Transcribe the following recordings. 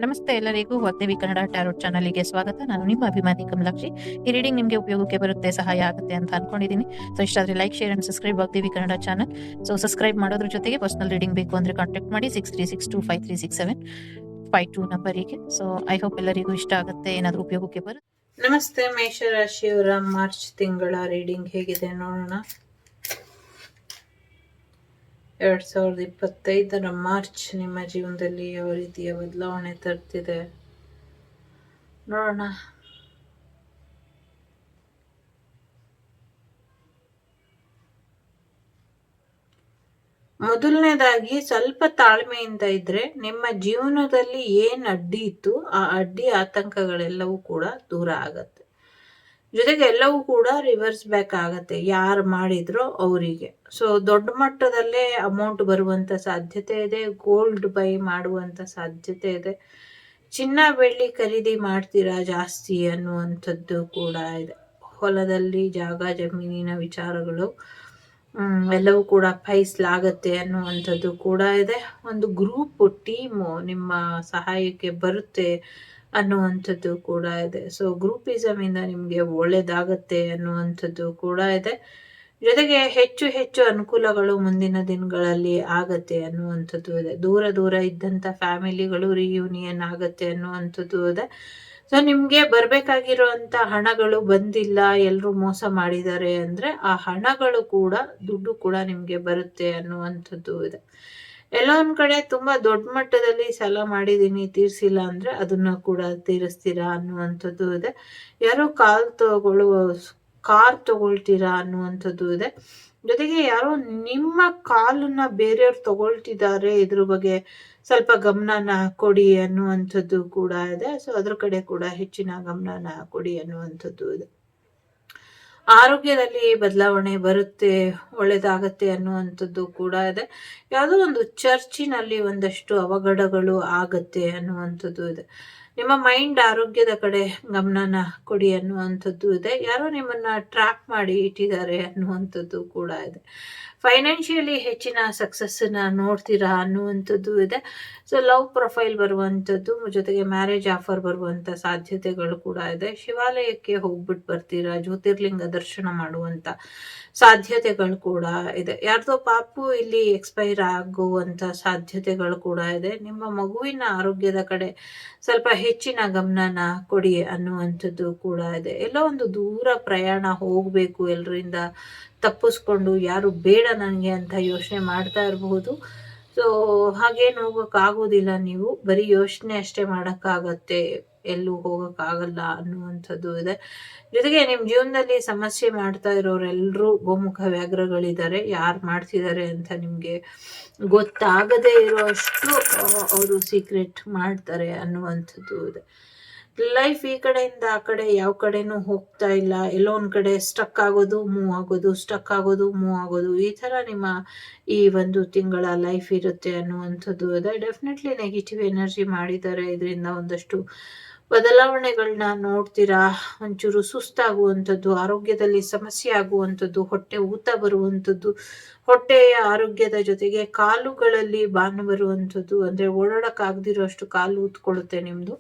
ನಮಸ್ತೆ ಎಲ್ಲರಿಗೂ ವಾಗ್ದೇವಿ ಕನ್ನಡ ಟ್ಯಾರೋಟ್ ಚಾನಲ್ಗೆ ಸ್ವಾಗತ. ನಾನು ನಿಮ್ಮ ಅಭಿಮಾನಿ ಕಮಲಾಕ್ಷಿ. ಈ ರೀಡಿಂಗ್ ನಿಮಗೆ ಉಪಯೋಗಕ್ಕೆ ಬರುತ್ತೆ, ಸಹಾಯ ಆಗುತ್ತೆ ಅಂತ ಅನ್ಕೊಂಡಿದ್ದೀನಿ. ಸೊ ಇಷ್ಟ ಆದರೆ like, share and subscribe Vagdevi Kannada channel. So subscribe ಮಾಡೋದ್ರ ಜೊತೆಗೆ ಪರ್ಸನಲ್ ರೀಡಿಂಗ್ ಬೇಕು ಅಂದ್ರೆ ಕಾಂಟ್ಯಾಕ್ಟ್ ಮಾಡಿ 6362536752 ನಂಬರಿಗೆ. ಸೊ ಐ ಹೋಪ್ ಎಲ್ಲರಿಗೂ ಇಷ್ಟ ಆಗುತ್ತೆ, ಏನಾದರೂ ಉಪಯೋಗಕ್ಕೆ ಬರುತ್ತೆ. ನಮಸ್ತೆ ಮೇಷರಾಶಿಯವರ ಮಾರ್ಚ್ ತಿಂಗಳ ರೀಡಿಂಗ್ ಹೇಗಿದೆ ನೋಡೋಣ. 2025 ಮಾರ್ಚ್ ನಿಮ್ಮ ಜೀವನದಲ್ಲಿ ಯಾವ ರೀತಿಯ ಬದಲಾವಣೆ ತರ್ತಿದೆ ನೋಡೋಣ. ಮೊದಲನೇದಾಗಿ ಸ್ವಲ್ಪ ತಾಳ್ಮೆಯಿಂದ ಇದ್ರೆ ನಿಮ್ಮ ಜೀವನದಲ್ಲಿ ಏನ್ ಅಡ್ಡಿ ಇತ್ತು ಆ ಅಡ್ಡಿ ಆತಂಕಗಳೆಲ್ಲವೂ ಕೂಡ ದೂರ ಆಗತ್ತೆ. ಜೊತೆಗೆ ಎಲ್ಲವೂ ಕೂಡ ರಿವರ್ಸ್ ಬ್ಯಾಕ್ ಆಗತ್ತೆ ಯಾರು ಮಾಡಿದ್ರೋ ಅವರಿಗೆ. ಸೊ ದೊಡ್ಡ ಮಟ್ಟದಲ್ಲೇ ಅಮೌಂಟ್ ಬರುವಂತ ಸಾಧ್ಯತೆ ಇದೆ. ಗೋಲ್ಡ್ ಬೈ ಮಾಡುವಂತ ಸಾಧ್ಯತೆ ಇದೆ. ಚಿನ್ನ ಬೆಳ್ಳಿ ಖರೀದಿ ಮಾಡ್ತೀರಾ ಜಾಸ್ತಿ ಅನ್ನುವಂಥದ್ದು ಕೂಡ ಇದೆ. ಹೊಲದಲ್ಲಿ ಜಾಗ ಜಮೀನಿನ ವಿಚಾರಗಳು ಎಲ್ಲವೂ ಕೂಡ ಫೈಸಲಾಗತ್ತೆ ಅನ್ನುವಂಥದ್ದು ಕೂಡ ಇದೆ. ಒಂದು ಗ್ರೂಪ್ ಟೀಮು ನಿಮ್ಮ ಸಹಾಯಕ್ಕೆ ಬರುತ್ತೆ ಅನ್ನುವಂಥದ್ದು ಕೂಡ ಇದೆ. ಸೊ ಗ್ರೂಪಿಸಮ್ ಇಂದ ನಿಮ್ಗೆ ಒಳ್ಳೇದಾಗತ್ತೆ ಅನ್ನುವಂಥದ್ದು ಕೂಡ ಇದೆ. ಜೊತೆಗೆ ಹೆಚ್ಚು ಹೆಚ್ಚು ಅನುಕೂಲಗಳು ಮುಂದಿನ ದಿನಗಳಲ್ಲಿ ಆಗತ್ತೆ ಅನ್ನುವಂಥದ್ದು ಇದೆ. ದೂರ ಇದ್ದಂತ ಫ್ಯಾಮಿಲಿಗಳು ರಿಯೂನಿಯನ್ ಆಗತ್ತೆ ಅನ್ನುವಂಥದ್ದು ಇದೆ. ಸೊ ನಿಮ್ಗೆ ಬರ್ಬೇಕಾಗಿರುವಂತ ಹಣಗಳು ಬಂದಿಲ್ಲ, ಎಲ್ರು ಮೋಸ ಮಾಡಿದ್ದಾರೆ ಅಂದ್ರೆ ಆ ಹಣಗಳು ಕೂಡ ದುಡ್ಡು ಕೂಡ ನಿಮ್ಗೆ ಬರುತ್ತೆ ಅನ್ನುವಂಥದ್ದು ಇದೆ. ಎಲ್ಲ ಒಂದ್ ಕಡೆ ತುಂಬಾ ದೊಡ್ಡ ಮಟ್ಟದಲ್ಲಿ ಸಾಲ ಮಾಡಿದೀನಿ ತೀರ್ಸಿಲ್ಲ ಅಂದ್ರೆ ಅದನ್ನ ಕೂಡ ತೀರಿಸ್ತೀರಾ ಅನ್ನುವಂಥದ್ದು ಇದೆ. ಯಾರೋ ಕಾರ್ ತಗೊಳ್ತೀರಾ ಅನ್ನುವಂಥದ್ದು ಇದೆ. ಜೊತೆಗೆ ಯಾರೋ ನಿಮ್ಮ ಕಾಲನ್ನ ಬೇರೆಯವ್ರು ತಗೊಳ್ತಿದ್ದಾರೆ, ಇದ್ರ ಬಗ್ಗೆ ಸ್ವಲ್ಪ ಗಮನನ ಕೊಡಿ ಅನ್ನುವಂಥದ್ದು ಕೂಡ ಇದೆ. ಸೊ ಅದ್ರ ಕಡೆ ಕೂಡ ಹೆಚ್ಚಿನ ಗಮನನ ಕೊಡಿ ಅನ್ನುವಂಥದ್ದು ಇದೆ. ಆರೋಗ್ಯದಲ್ಲಿ ಬದಲಾವಣೆ ಬರುತ್ತೆ, ಒಳ್ಳೇದಾಗತ್ತೆ ಅನ್ನುವಂಥದ್ದು ಕೂಡ ಇದೆ. ಯಾವುದೋ ಒಂದು ಚರ್ಚಿನಲ್ಲಿ ಒಂದಷ್ಟು ಅವಘಡಗಳು ಆಗತ್ತೆ ಅನ್ನುವಂಥದ್ದು ಇದೆ. ನಿಮ್ಮ ಮೈಂಡ್ ಆರೋಗ್ಯದ ಕಡೆ ಗಮನನ ಕೊಡಿ ಅನ್ನುವಂಥದ್ದು ಇದೆ. ಯಾರೋ ನಿಮ್ಮನ್ನ ಟ್ರ್ಯಾಪ್ ಮಾಡಿ ಇಟ್ಟಿದ್ದಾರೆ ಅನ್ನುವಂಥದ್ದು ಕೂಡ ಇದೆ. ಫೈನಾನ್ಷಿಯಲಿ ಹೆಚ್ಚಿನ ಸಕ್ಸಸ್ನ ನೋಡ್ತೀರಾ ಅನ್ನುವಂಥದ್ದು ಇದೆ. ಸೊ ಲವ್ ಪ್ರೊಫೈಲ್ ಬರುವಂಥದ್ದು, ಜೊತೆಗೆ ಮ್ಯಾರೇಜ್ ಆಫರ್ ಬರುವಂಥ ಸಾಧ್ಯತೆಗಳು ಕೂಡ ಇದೆ. ಶಿವಾಲಯಕ್ಕೆ ಹೋಗ್ಬಿಟ್ಟು ಬರ್ತೀರಾ, ಜ್ಯೋತಿರ್ಲಿಂಗ ದರ್ಶನ ಮಾಡುವಂಥ ಸಾಧ್ಯತೆಗಳು ಕೂಡ ಇದೆ. ಯಾರ್ದೋ ಪಾಪು ಇಲ್ಲಿ ಎಕ್ಸ್ಪೈರ್ ಆಗುವಂಥ ಸಾಧ್ಯತೆಗಳು ಕೂಡ ಇದೆ. ನಿಮ್ಮ ಮಗುವಿನ ಆರೋಗ್ಯದ ಕಡೆ ಸ್ವಲ್ಪ ಹೆಚ್ಚಿನ ಗಮನನ ಕೊಡಿ ಅನ್ನುವಂಥದ್ದು ಕೂಡ ಇದೆ. ಎಲ್ಲೋ ಒಂದು ದೂರ ಪ್ರಯಾಣ ಹೋಗಬೇಕು, ಎಲ್ಲರಿಂದ ತಪ್ಪಿಸ್ಕೊಂಡು, ಯಾರು ಬೇಡ ನನಗೆ ಅಂತ ಯೋಚನೆ ಮಾಡ್ತಾ ಇರಬಹುದು. ಸೊ ಹಾಗೇನು ಹೋಗೋಕ್ಕಾಗೋದಿಲ್ಲ, ನೀವು ಬರೀ ಯೋಚನೆ ಅಷ್ಟೇ ಮಾಡೋಕ್ಕಾಗತ್ತೆ, ಎಲ್ಲೂ ಹೋಗೋಕ್ಕಾಗಲ್ಲ ಅನ್ನುವಂಥದ್ದು ಇದೆ. ಜೊತೆಗೆ ನಿಮ್ಮ ಜೀವನದಲ್ಲಿ ಸಮಸ್ಯೆ ಮಾಡ್ತಾ ಇರೋರೆಲ್ಲರೂ ಗೋಮುಖ ವ್ಯಾಘ್ರಗಳಿದ್ದಾರೆ. ಯಾರು ಮಾಡ್ತಿದ್ದಾರೆ ಅಂತ ನಿಮಗೆ ಗೊತ್ತಾಗದೇ ಇರೋಷ್ಟು ಅವರು ಸೀಕ್ರೆಟ್ ಮಾಡ್ತಾರೆ ಅನ್ನುವಂಥದ್ದು ಇದೆ. ಲೈಫ್ ಈ ಕಡೆಯಿಂದ ಆ ಕಡೆ ಯಾವ ಕಡೆನೂ ಹೋಗ್ತಾ ಇಲ್ಲ, ಎಲ್ಲೋ ಒಂದ್ ಕಡೆ ಸ್ಟಕ್ ಆಗೋದು ಮೂವ್ ಆಗೋದು, ಸ್ಟಕ್ ಆಗೋದು ಮೂವ್ ಆಗೋದು, ಈ ತರ ನಿಮ್ಮ ಈ ಒಂದು ತಿಂಗಳ ಲೈಫ್ ಇರುತ್ತೆ ಅನ್ನುವಂಥದ್ದು ಇದೆ. ಡೆಫಿನೆಟ್ಲಿ ನೆಗೆಟಿವ್ ಎನರ್ಜಿ ಮಾಡಿದ್ದಾರೆ, ಇದರಿಂದ ಒಂದಷ್ಟು ಬದಲಾವಣೆಗಳನ್ನ ನೋಡ್ತೀರಾ. ಒಂಚೂರು ಸುಸ್ತಾಗುವಂಥದ್ದು, ಆರೋಗ್ಯದಲ್ಲಿ ಸಮಸ್ಯೆ ಆಗುವಂಥದ್ದು, ಹೊಟ್ಟೆ ಊತ ಬರುವಂಥದ್ದು, ಹೊಟ್ಟೆಯ ಆರೋಗ್ಯದ ಜೊತೆಗೆ ಕಾಲುಗಳಲ್ಲಿ ಬಾನು ಬರುವಂಥದ್ದು, ಅಂದ್ರೆ ಓಡಾಡಕ್ ಆಗದಿರೋ ಅಷ್ಟು ಕಾಲು ಊದ್ಕೊಳ್ಳುತ್ತೆ ನಿಮ್ದು.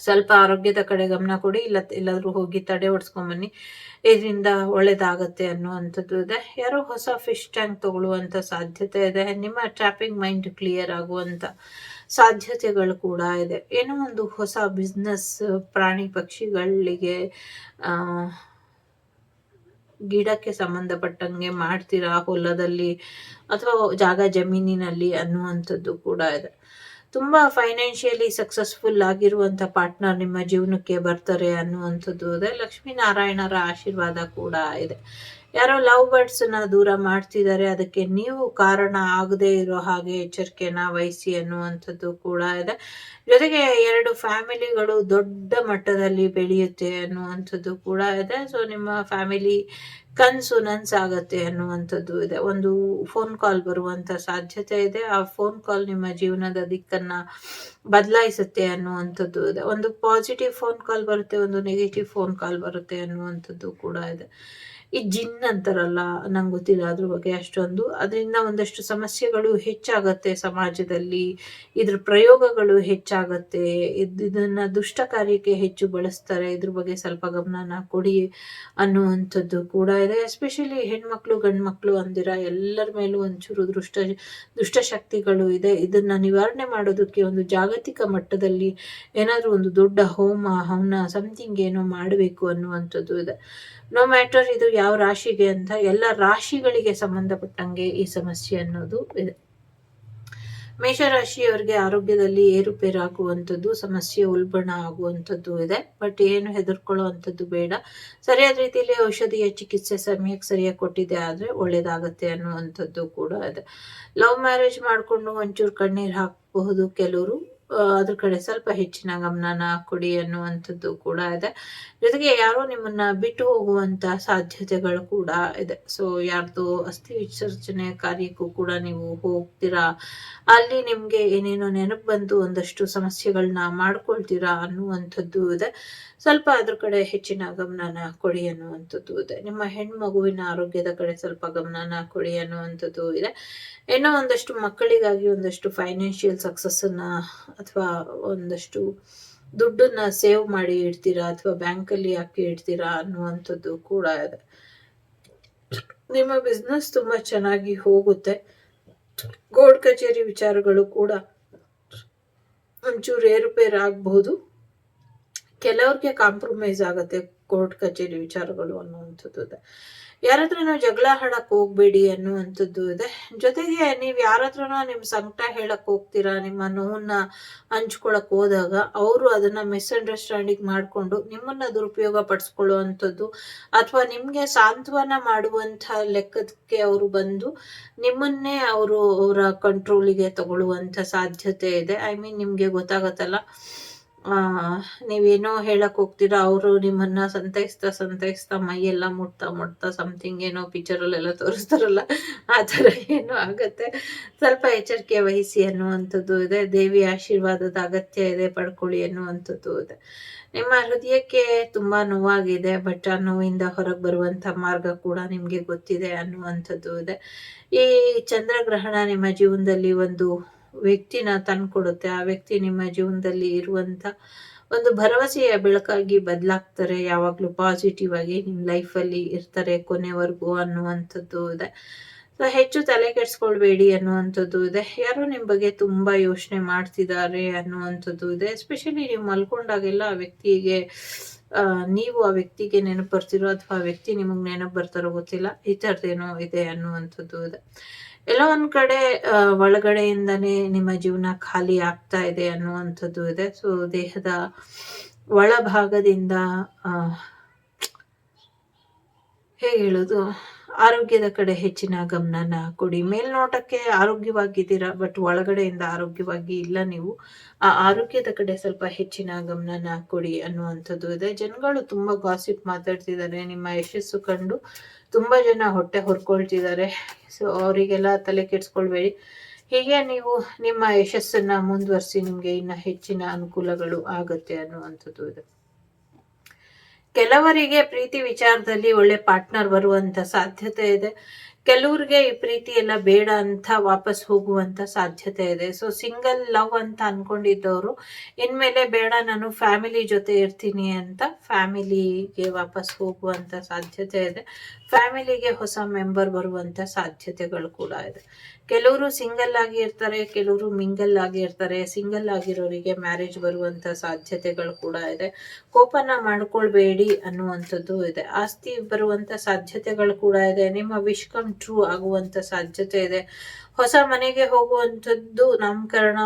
ಸ್ವಲ್ಪ ಆರೋಗ್ಯದ ಕಡೆ ಗಮನ ಕೊಡಿ, ಎಲ್ಲಾದ್ರೂ ಹೋಗಿ ತಡೆ ಓಡಿಸ್ಕೊಂಬನ್ನಿ, ಇದರಿಂದ ಒಳ್ಳೇದಾಗತ್ತೆ ಅನ್ನುವಂಥದ್ದು ಇದೆ. ಯಾರೋ ಹೊಸ ಫಿಶ್ ಟ್ಯಾಂಕ್ ತಗೊಳ್ಳುವಂತ ಸಾಧ್ಯತೆ ಇದೆ. ನಿಮ್ಮ ಟ್ರಾಪಿಂಗ್ ಮೈಂಡ್ ಕ್ಲಿಯರ್ ಆಗುವಂತ ಸಾಧ್ಯತೆಗಳು ಕೂಡ ಇದೆ. ಏನೋ ಒಂದು ಹೊಸ ಬಿಸ್ನೆಸ್, ಪ್ರಾಣಿ ಪಕ್ಷಿಗಳಿಗೆ ಗಿಡಕ್ಕೆ ಸಂಬಂಧಪಟ್ಟಂಗೆ ಮಾಡ್ತೀರಾ ಹೊಲದಲ್ಲಿ ಅಥವಾ ಜಾಗ ಜಮೀನಿನಲ್ಲಿ ಅನ್ನುವಂಥದ್ದು ಕೂಡ ಇದೆ. ತುಂಬಾ ಫೈನಾನ್ಷಿಯಲಿ ಸಕ್ಸಸ್ಫುಲ್ ಆಗಿರುವಂತ ಪಾರ್ಟ್ನರ್ ನಿಮ್ಮ ಜೀವನಕ್ಕೆ ಬರ್ತಾರೆ ಅನ್ನುವಂಥದ್ದು ಇದೆ. ಲಕ್ಷ್ಮೀನಾರಾಯಣರ ಆಶೀರ್ವಾದ ಕೂಡ ಇದೆ. ಯಾರೋ ಲವ್ ಬರ್ಡ್ಸ್ ನ ದೂರ ಮಾಡ್ತಿದ್ದಾರೆ, ಅದಕ್ಕೆ ನೀವು ಕಾರಣ ಆಗದೆ ಇರೋ ಹಾಗೆ ಎಚ್ಚರಿಕೆನ ವಹಿಸಿ ಅನ್ನುವಂಥದ್ದು ಕೂಡ ಇದೆ. ಜೊತೆಗೆ ಎರಡು ಫ್ಯಾಮಿಲಿಗಳು ದೊಡ್ಡ ಮಟ್ಟದಲ್ಲಿ ಬೆಳೆಯುತ್ತೆ ಅನ್ನುವಂಥದ್ದು ಕೂಡ ಇದೆ. ಸೊ ನಿಮ್ಮ ಫ್ಯಾಮಿಲಿ ಕನ್ಸು ನನ್ಸಾಗತ್ತೆ ಅನ್ನುವಂಥದ್ದು ಇದೆ. ಒಂದು ಫೋನ್ ಕಾಲ್ ಬರುವಂತ ಸಾಧ್ಯತೆ ಇದೆ. ಆ ಫೋನ್ ಕಾಲ್ ನಿಮ್ಮ ಜೀವನದ ದಿಕ್ಕನ್ನ ಬದಲಾಯಿಸುತ್ತೆ ಅನ್ನುವಂಥದ್ದು ಇದೆ. ಒಂದು ಪಾಸಿಟಿವ್ ಫೋನ್ ಕಾಲ್ ಬರುತ್ತೆ, ಒಂದು ನೆಗೆಟಿವ್ ಫೋನ್ ಕಾಲ್ ಬರುತ್ತೆ ಅನ್ನುವಂಥದ್ದು ಕೂಡ ಇದೆ. ಈ ಜಿನ್ ಅಂತಾರಲ್ಲ, ನಂಗೆ ಗೊತ್ತಿಲ್ಲ ಅದ್ರ ಬಗ್ಗೆ ಅಷ್ಟೊಂದು. ಅದರಿಂದ ಒಂದಷ್ಟು ಸಮಸ್ಯೆಗಳು ಹೆಚ್ಚಾಗತ್ತೆ ಸಮಾಜದಲ್ಲಿ, ಇದ್ರ ಪ್ರಯೋಗಗಳು ಹೆಚ್ಚಾಗತ್ತೆ, ಇದನ್ನ ದುಷ್ಟ ಕಾರ್ಯಕ್ಕೆ ಹೆಚ್ಚು ಬಳಸ್ತಾರೆ. ಇದ್ರ ಬಗ್ಗೆ ಸ್ವಲ್ಪ ಗಮನನ ಕೊಡಿ ಅನ್ನುವಂಥದ್ದು ಕೂಡ ಇದೆ. ಎಸ್ಪೆಷಲಿ ಹೆಣ್ಮಕ್ಳು ಗಂಡ್ಮಕ್ಳು ಅಂದಿರ ಎಲ್ಲರ ಮೇಲೂ ಒಂಚೂರು ದುಷ್ಟಶಕ್ತಿಗಳು ಇದೆ. ಇದನ್ನ ನಿವಾರಣೆ ಮಾಡೋದಕ್ಕೆ ಒಂದು ಜಾಗತಿಕ ಮಟ್ಟದಲ್ಲಿ ಏನಾದ್ರೂ ಒಂದು ದೊಡ್ಡ ಹೋಮ ಹವನ ಸಮಥಿಂಗ್ ಏನೋ ಮಾಡಬೇಕು ಅನ್ನುವಂಥದ್ದು ಇದೆ. ನೋ ಮ್ಯಾಟರ್ ಇದು ಯಾವ ರಾಶಿಗೆ ಅಂತ, ಎಲ್ಲ ರಾಶಿಗಳಿಗೆ ಸಂಬಂಧಪಟ್ಟಂಗೆ ಈ ಸಮಸ್ಯೆ ಅನ್ನೋದು ಇದೆ. ಮೇಷರಾಶಿಯವರಿಗೆ ಆರೋಗ್ಯದಲ್ಲಿ ಏರುಪೇರಾಗುವಂಥದ್ದು, ಸಮಸ್ಯೆ ಉಲ್ಬಣ ಆಗುವಂಥದ್ದು ಇದೆ. ಬಟ್ ಏನು ಹೆದರ್ಕೊಳ್ಳೋ ಅಂಥದ್ದು ಬೇಡ. ಸರಿಯಾದ ರೀತಿಯಲ್ಲಿ ಔಷಧಿಯ ಚಿಕಿತ್ಸೆ ಸಮಯಕ್ಕೆ ಸರಿಯಾಗಿ ಕೊಟ್ಟಿದೆ ಆದರೆ ಒಳ್ಳೇದಾಗತ್ತೆ ಅನ್ನುವಂಥದ್ದು ಕೂಡ ಇದೆ. ಲವ್ ಮ್ಯಾರೇಜ್ ಮಾಡಿಕೊಂಡು ಒಂಚೂರು ಕಣ್ಣೀರು ಹಾಕಬಹುದು ಕೆಲವರು, ಅದ್ರ ಕಡೆ ಸ್ವಲ್ಪ ಹೆಚ್ಚಿನ ಗಮನನ ಕೊಡಿ ಅನ್ನುವಂಥದ್ದು ಕೂಡ ಇದೆ. ಜೊತೆಗೆ ಯಾರೋ ನಿಮ್ಮನ್ನ ಬಿಟ್ಟು ಹೋಗುವಂತ ಸಾಧ್ಯತೆಗಳು ಕೂಡ ಇದೆ. ಸೊ ಯಾರ್ದು ಅಸ್ಥಿ ವಿಸರ್ಜನೆ ಕಾರ್ಯಕ್ಕೂ ಕೂಡ ನೀವು ಹೋಗ್ತೀರಾ, ಅಲ್ಲಿ ನಿಮ್ಗೆ ಏನೇನೋ ನೆನಪು ಬಂದು ಒಂದಷ್ಟು ಸಮಸ್ಯೆಗಳನ್ನ ಮಾಡ್ಕೊಳ್ತೀರಾ ಅನ್ನುವಂಥದ್ದು ಇದೆ. ಸ್ವಲ್ಪ ಅದ್ರ ಕಡೆ ಹೆಚ್ಚಿನ ಗಮನನ ಕೊಡಿ ಅನ್ನುವಂಥದ್ದು ಇದೆ. ನಿಮ್ಮ ಹೆಣ್ಮಗುವಿನ ಆರೋಗ್ಯದ ಕಡೆ ಸ್ವಲ್ಪ ಗಮನನ ಕೊಡಿ ಅನ್ನುವಂಥದ್ದು ಇದೆ. ಏನೋ ಒಂದಷ್ಟು ಮಕ್ಕಳಿಗಾಗಿ ಒಂದಷ್ಟು ಫೈನಾನ್ಷಿಯಲ್ ಸಕ್ಸಸ್ ಅನ್ನ ಅಥವಾ ಒಂದಷ್ಟು ದುಡ್ಡನ್ನ ಸೇವ್ ಮಾಡಿ ಇಡ್ತೀರಾ ಅಥವಾ ಬ್ಯಾಂಕಲ್ಲಿ ಹಾಕಿ ಇಡ್ತೀರಾ ಅನ್ನುವಂಥದ್ದು ಕೂಡ ಇದೆ. ನಿಮ್ಮ ಬಿಸ್ನೆಸ್ ತುಂಬಾ ಚೆನ್ನಾಗಿ ಹೋಗುತ್ತೆ. ಕೋರ್ಟ್ ಕಚೇರಿ ವಿಚಾರಗಳು ಕೂಡ ಒಂಚೂರು ಏರುಪೇರು ಆಗಬಹುದು. ಕೆಲವ್ರಿಗೆ ಕಾಂಪ್ರಮೈಸ್ ಆಗತ್ತೆ ಕೋರ್ಟ್ ಕಚೇರಿ ವಿಚಾರಗಳು ಅನ್ನುವಂಥದ್ದು ಇದೆ. ಯಾರತ್ರನೂ ಜಗಳ ಆಡಕ್ ಹೋಗ್ಬೇಡಿ ಅನ್ನುವಂಥದ್ದು ಇದೆ. ಜೊತೆಗೆ ನೀವ್ ಯಾರತ್ರನೂ ನಿಮ್ ಸಂಕಟ ಹೇಳಕ್ ಹೋಗ್ತೀರಾ, ನಿಮ್ಮ ನೋವನ್ನ ಹಂಚ್ಕೊಳಕ್ ಹೋದಾಗ ಅವರು ಅದನ್ನ ಮಿಸ್ಅಂಡರ್ಸ್ಟ್ಯಾಂಡಿಂಗ್ ಮಾಡ್ಕೊಂಡು ನಿಮ್ಮನ್ನ ದುರುಪಯೋಗ ಪಡಿಸ್ಕೊಳ್ಳುವಂಥದ್ದು ಅಥವಾ ನಿಮ್ಗೆ ಸಾಂತ್ವನ ಮಾಡುವಂತ ಲೆಕ್ಕಕ್ಕೆ ಅವರು ಬಂದು ನಿಮ್ಮನ್ನೇ ಅವರ ಕಂಟ್ರೋಲಿಗೆ ತಗೊಳ್ಳುವಂತ ಸಾಧ್ಯತೆ ಇದೆ. ಐ ಮೀನ್ ನಿಮ್ಗೆ ಗೊತ್ತಾಗತ್ತಲ್ಲ, ನೀವೇನೋ ಹೇಳಕ್ ಹೋಗ್ತೀರಾ, ಅವರು ನಿಮ್ಮನ್ನ ಸಂತೈಸ್ತಾ ಮೈಯೆಲ್ಲ ಮುಟ್ತಾ ಸಮಥಿಂಗ್ ಏನೋ ಪಿಕ್ಚರಲ್ಲೆಲ್ಲ ತೋರಿಸ್ತಾರಲ್ಲ ಆ ಥರ ಏನೋ ಆಗತ್ತೆ. ಸ್ವಲ್ಪ ಎಚ್ಚರಿಕೆ ವಹಿಸಿ ಅನ್ನುವಂಥದ್ದು ಇದೆ. ದೇವಿ ಆಶೀರ್ವಾದದ ಅಗತ್ಯ ಇದೆ, ಪಡ್ಕೊಳ್ಳಿ ಅನ್ನುವಂಥದ್ದು ಇದೆ. ನಿಮ್ಮ ಹೃದಯಕ್ಕೆ ತುಂಬಾ ನೋವಾಗಿದೆ, ಬಟ್ ಆ ನೋವಿಂದ ಹೊರಗೆ ಬರುವಂತ ಮಾರ್ಗ ಕೂಡ ನಿಮ್ಗೆ ಗೊತ್ತಿದೆ ಅನ್ನುವಂಥದ್ದು ಇದೆ. ಈ ಚಂದ್ರಗ್ರಹಣ ನಿಮ್ಮ ಜೀವನದಲ್ಲಿ ಒಂದು ವ್ಯಕ್ತಿನ ತಂದ್ಕೊಡುತ್ತೆ. ಆ ವ್ಯಕ್ತಿ ನಿಮ್ಮ ಜೀವನದಲ್ಲಿ ಇರುವಂತ ಒಂದು ಭರವಸೆಯ ಬೆಳಕಾಗಿ ಬದಲಾಗ್ತಾರೆ. ಯಾವಾಗ್ಲೂ ಪಾಸಿಟಿವ್ ಆಗಿ ನಿಮ್ ಲೈಫಲ್ಲಿ ಇರ್ತಾರೆ ಕೊನೆವರೆಗೂ ಅನ್ನುವಂಥದ್ದು ಇದೆ. ಸೊ ಹೆಚ್ಚು ತಲೆ ಕೆಡ್ಸ್ಕೊಳ್ಬೇಡಿ ಅನ್ನುವಂಥದ್ದು ಇದೆ. ಯಾರೋ ನಿಮ್ ಬಗ್ಗೆ ತುಂಬಾ ಯೋಚನೆ ಮಾಡ್ತಿದ್ದಾರೆ ಅನ್ನುವಂಥದ್ದು ಇದೆ. ಎಸ್ಪೆಷಲಿ ನೀವು ಮಲ್ಕೊಂಡಾಗೆಲ್ಲ ಆ ವ್ಯಕ್ತಿಗೆ ನೀವು ಆ ವ್ಯಕ್ತಿಗೆ ನೆನಪು ಬರ್ತಿರೋ ಅಥವಾ ಆ ವ್ಯಕ್ತಿ ನಿಮಗ್ ನೆನಪು ಬರ್ತಾರೋ ಗೊತ್ತಿಲ್ಲ, ಈ ಥರದ್ದೇನೋ ಇದೆ ಅನ್ನುವಂಥದ್ದು ಇದೆ. ಎಲ್ಲೋ ಒಂದ್ ಕಡೆ ಒಳಗಡೆಯಿಂದಾನೇ ನಿಮ್ಮ ಜೀವನ ಖಾಲಿ ಆಗ್ತಾ ಇದೆ ಅನ್ನುವಂಥದ್ದು ಇದೆ. ಸೊ ದೇಹದ ಒಳಭಾಗದಿಂದ ಹೇಗೆ ಹೇಳೋದು, ಆರೋಗ್ಯದ ಕಡೆ ಹೆಚ್ಚಿನ ಗಮನನ ಕೊಡಿ. ಮೇಲ್ನೋಟಕ್ಕೆ ಆರೋಗ್ಯವಾಗಿದ್ದೀರಾ, ಬಟ್ ಒಳಗಡೆಯಿಂದ ಆರೋಗ್ಯವಾಗಿ ಇಲ್ಲ ನೀವು. ಆ ಆರೋಗ್ಯದ ಕಡೆ ಸ್ವಲ್ಪ ಹೆಚ್ಚಿನ ಗಮನನ ಕೊಡಿ ಅನ್ನುವಂಥದ್ದು ಇದೆ. ಜನಗಳು ತುಂಬಾ ಗಾಸಿಪ್ ಮಾತಾಡ್ತಿದ್ದಾರೆ, ನಿಮ್ಮ ಯಶಸ್ಸು ಕಂಡು ತುಂಬಾ ಜನ ಹೊಟ್ಟೆ ಹೊರ್ಕೊಳ್ತಿದ್ದಾರೆ. ಸೊ ಅವರಿಗೆಲ್ಲ ತಲೆ ಕೆಡ್ಸ್ಕೊಳ್ಬೇಡಿ. ಹೀಗೆ ನೀವು ನಿಮ್ಮ ಯಶಸ್ಸನ್ನ ಮುಂದುವರಿಸಿ, ನಿಮ್ಗೆ ಇನ್ನ ಹೆಚ್ಚಿನ ಅನುಕೂಲಗಳು ಆಗತ್ತೆ ಅನ್ನುವಂಥದ್ದು ಇದೆ. ಕೆಲವರಿಗೆ ಪ್ರೀತಿ ವಿಚಾರದಲ್ಲಿ ಒಳ್ಳೆ ಪಾರ್ಟ್ನರ್ ಬರುವಂತ ಸಾಧ್ಯತೆ ಇದೆ. ಕೆಲವ್ರಿಗೆ ಈ ಪ್ರೀತಿ ಎಲ್ಲ ಬೇಡ ಅಂತ ವಾಪಸ್ ಹೋಗುವಂತ ಸಾಧ್ಯತೆ ಇದೆ. ಸೊ ಸಿಂಗಲ್ ಲವ್ ಅಂತ ಅನ್ಕೊಂಡಿದ್ದವರು ಇನ್ಮೇಲೆ ಬೇಡ, ನಾನು ಫ್ಯಾಮಿಲಿ ಜೊತೆ ಇರ್ತೀನಿ ಅಂತ ಫ್ಯಾಮಿಲಿಗೆ ವಾಪಸ್ ಹೋಗುವಂತ ಸಾಧ್ಯತೆ ಇದೆ. ಫ್ಯಾಮಿಲಿಗೆ ಹೊಸ ಮೆಂಬರ್ ಬರುವಂತ ಸಾಧ್ಯತೆಗಳು ಕೂಡ ಇದೆ. ಕೆಲವರು ಸಿಂಗಲ್ ಆಗಿ ಇರ್ತಾರೆ, ಕೆಲವರು ಮಿಂಗಲ್ ಆಗಿ ಇರ್ತಾರೆ. ಸಿಂಗಲ್ ಆಗಿರೋರಿಗೆ ಮ್ಯಾರೇಜ್ ಬರುವಂತ ಸಾಧ್ಯತೆಗಳು ಕೂಡ ಇದೆ. ಕೋಪನ ಮಾಡ್ಕೊಳ್ಬೇಡಿ ಅನ್ನುವಂಥದ್ದು ಇದೆ. ಆಸ್ತಿ ಬರುವಂತ ಸಾಧ್ಯತೆಗಳು ಕೂಡ ಇದೆ. ನಿಮ್ಮ ವಿಶ್ ಕಮ್ ಟ್ರೂ ಆಗುವಂತ ಸಾಧ್ಯತೆ ಇದೆ. ಹೊಸ ಮನೆಗೆ ಹೋಗುವಂಥದ್ದು, ನಾಮಕರಣ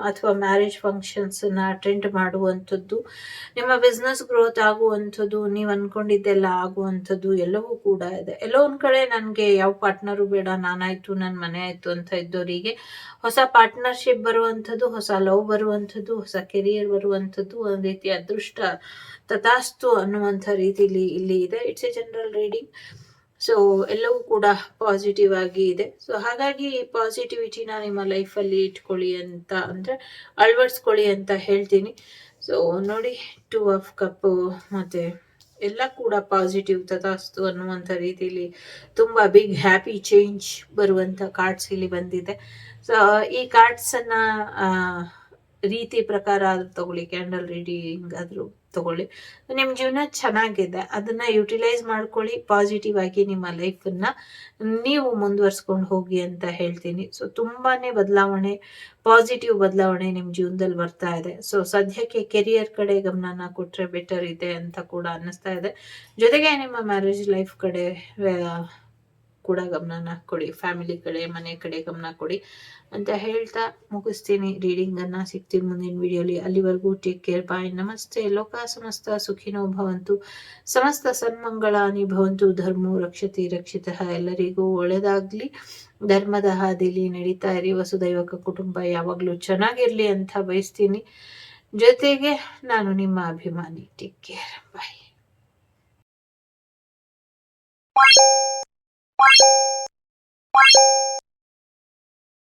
ಅಥವಾ ಮ್ಯಾರೇಜ್ ಫಂಕ್ಷನ್ಸ್ ನ ಅಟೆಂಡ್ ಮಾಡುವಂಥದ್ದು, ನಿಮ್ಮ ಬಿಸ್ನೆಸ್ ಗ್ರೋತ್ ಆಗುವಂಥದ್ದು, ನೀವು ಅನ್ಕೊಂಡಿದ್ದೆಲ್ಲ ಆಗುವಂಥದ್ದು ಎಲ್ಲವೂ ಕೂಡ ಇದೆ. ಎಲ್ಲೋ ಒಂದ್ ಕಡೆ ನನ್ಗೆ ಯಾವ ಪಾರ್ಟ್ನರು ಬೇಡ, ನಾನಾಯ್ತು ನನ್ನ ಮನೆ ಆಯ್ತು ಅಂತ ಇದ್ದವರಿಗೆ ಹೊಸ ಪಾರ್ಟ್ನರ್ಶಿಪ್ ಬರುವಂಥದ್ದು, ಹೊಸ ಲವ್ ಬರುವಂಥದ್ದು, ಹೊಸ ಕೆರಿಯರ್ ಬರುವಂಥದ್ದು, ಒಂದ್ ರೀತಿ ಅದೃಷ್ಟ ತಥಾಸ್ತು ಅನ್ನುವಂಥ ರೀತಿಲಿ ಇಲ್ಲಿ ಇದೆ. It's A general reading. So ಎಲ್ಲವೂ ಕೂಡ ಪಾಸಿಟಿವ್ ಆಗಿ ಇದೆ. ಸೊ ಹಾಗಾಗಿ ಈ ಪಾಸಿಟಿವಿಟಿನ ನಿಮ್ಮ ಲೈಫಲ್ಲಿ ಇಟ್ಕೊಳ್ಳಿ ಅಂತ ಅಂದ್ರೆ ಅಳವಡಿಸ್ಕೊಳ್ಳಿ ಅಂತ ಹೇಳ್ತೀನಿ. ಸೊ ನೋಡಿ, 2 ಆಫ್ ಕಪ್ ಮತ್ತೆ ಎಲ್ಲ ಕೂಡ ಪಾಸಿಟಿವ್ ತಥಾಸ್ತು ಅನ್ನುವಂಥ ರೀತಿಯಲ್ಲಿ ತುಂಬ ಬಿಗ್ ಹ್ಯಾಪಿ ಚೇಂಜ್ ಬರುವಂಥ ಕಾರ್ಡ್ಸ್ ಇಲ್ಲಿ ಬಂದಿದೆ. ಸೊ ಈ ಕಾರ್ಡ್ಸನ್ನು ರೀತಿ ಪ್ರಕಾರ ಆದ್ರೂ ತಗೊಳ್ಳಿ, ಕ್ಯಾಂಡಲ್ ರೀಡಿಂಗ್ ಆದರೂ ತಗೊಳ್ಳಿ. ನಿಮ್ಮ ಜೀವನ ಚೆನ್ನಾಗಿದೆ, ಅದನ್ನು ಯುಟಿಲೈಸ್ ಮಾಡ್ಕೊಳ್ಳಿ. ಪಾಸಿಟಿವ್ ಆಗಿ ನಿಮ್ಮ ಲೈಫನ್ನು ನೀವು ಮುಂದುವರ್ಸ್ಕೊಂಡು ಹೋಗಿ ಅಂತ ಹೇಳ್ತೀನಿ. ಸೊ ತುಂಬಾ ಬದಲಾವಣೆ, ಪಾಸಿಟಿವ್ ಬದಲಾವಣೆ ನಿಮ್ಮ ಜೀವನದಲ್ಲಿ ಬರ್ತಾ ಇದೆ. ಸೊ ಸದ್ಯಕ್ಕೆ ಕೆರಿಯರ್ ಕಡೆ ಗಮನನ ಕೊಟ್ಟರೆ ಬೆಟರ್ ಇದೆ ಅಂತ ಕೂಡ ಅನ್ನಿಸ್ತಾ ಇದೆ. ಜೊತೆಗೆ ನಿಮ್ಮ ಮ್ಯಾರೇಜ್ ಲೈಫ್ ಕಡೆ ಕೂಡ ಗಮನನ ಕೊಡಿ, ಫ್ಯಾಮಿಲಿ ಕಡೆ, ಮನೆ ಕಡೆ ಗಮನ ಕೊಡಿ ಅಂತ ಹೇಳ್ತಾ ಮುಗಿಸ್ತೀನಿ ರೀಡಿಂಗನ್ನು. ಸಿಗ್ತೀನಿ ಮುಂದಿನ ವಿಡಿಯೋಲಿ. ಅಲ್ಲಿವರೆಗೂ ಟೇಕ್ ಕೇರ್, ಬಾಯ್, ನಮಸ್ತೆ. ಲೋಕ ಸಮಸ್ತ ಸುಖಿನೋ ಭವಂತು, ಸಮಸ್ತ ಸನ್ಮಂಗಳಾನಿ ಭವಂತು, ಧರ್ಮೋ ರಕ್ಷತಿ ರಕ್ಷಿತಃ. ಎಲ್ಲರಿಗೂ ಒಳ್ಳೆಯದಾಗಲಿ, ಧರ್ಮದ ಹಾದಿಲಿ ನಡೀತಾ ಇರಿ, ವಸುದೈವಕ ಕುಟುಂಬ ಯಾವಾಗಲೂ ಚೆನ್ನಾಗಿರಲಿ ಅಂತ ಬಯಸ್ತೀನಿ. ಜೊತೆಗೆ ನಾನು ನಿಮ್ಮ ಅಭಿಮಾನಿ. ಟೇಕ್ ಕೇರ್, ಬಾಯ್.